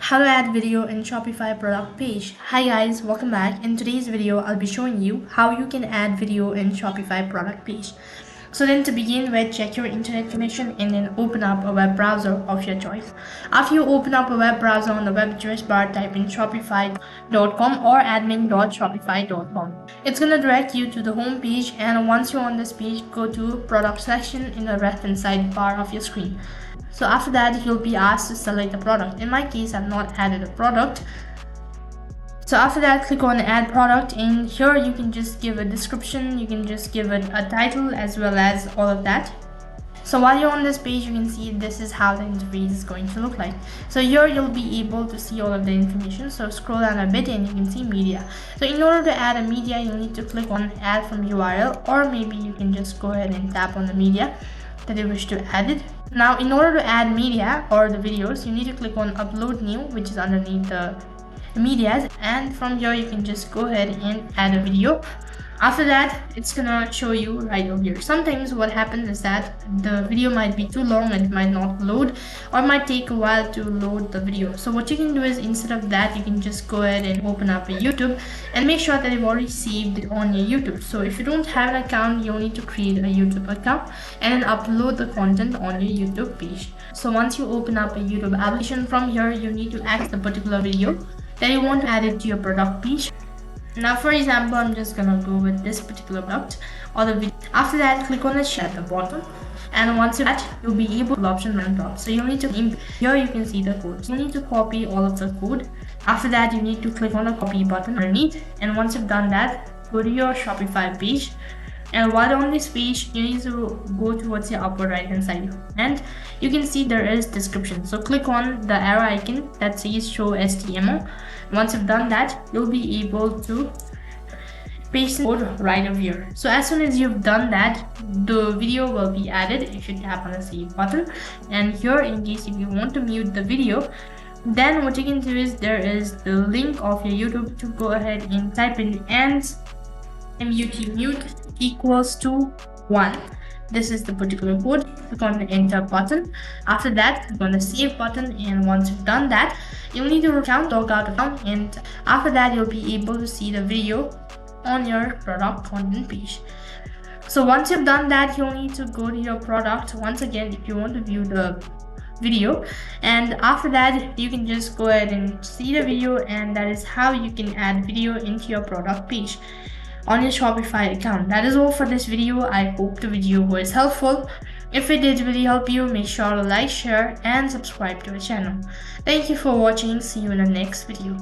How to add video in Shopify product page. Hi guys, welcome back. In today's video, I'll be showing you how you can add video in Shopify product page. So then to begin with, check your internet connection and then open up a web browser of your choice. After you open up a web browser, on the web address bar, type in shopify.com or admin.shopify.com. It's gonna direct you to the home page, and once you're on this page, go to product section in the left hand side bar of your screen. So after that, you'll be asked to select the product. In my case, I've not added a product. So after that, click on add product, and here you can just give a description, you can just give it a title as well as all of that. So while you're on this page, you can see this is how the interface is going to look like. So here you'll be able to see all of the information. So scroll down a bit and you can see media. So in order to add a media, you'll need to click on add from URL, or maybe you can just go ahead and tap on the media that you wish to add it. Now in order to add media or the videos, you need to click on upload new, which is underneath the medias, and from here you can just go ahead and add a video. After that, it's gonna show you right over here. Sometimes what happens is that the video might be too long and it might not load, or it might take a while to load the video. So what you can do is, instead of that, you can just go ahead and open up a YouTube and make sure that you've already saved it on your YouTube. So if you don't have an account, you'll need to create a YouTube account and then upload the content on your YouTube page. So once you open up a YouTube application, from here you need to add the particular video that you want to add it to your product page. Now for example, I'm just gonna go with this particular product or the video. After that, click on the share at the bottom, and once you do that, you'll be able to option on top. So you'll need to here you can see the code. So you need to copy all of the code. After that, you need to click on the copy button underneath, and once you've done that, go to your Shopify page. And while on this page, you need to go towards the upper right hand side, and you can see there is description. So click on the arrow icon that says show HTML. Once you've done that, you'll be able to paste the code right over here. So as soon as you've done that, the video will be added if you tap on the save button. And here, in case if you want to mute the video, then what you can do is, there is the link of your YouTube to go ahead and type in and mute equals to 1. This is the particular code. Click on the enter button. After that, click on the save button, and once you've done that, you'll need to log out account, and after that you'll be able to see the video on your product content page. So once you've done that, you'll need to go to your product once again if you want to view the video, and after that you can just go ahead and see the video, and that is how you can add video into your product page on your Shopify account. That is all for this video. I hope the video was helpful. If it did really help you, make sure to like, share and subscribe to the channel. Thank you for watching. See you in the next video.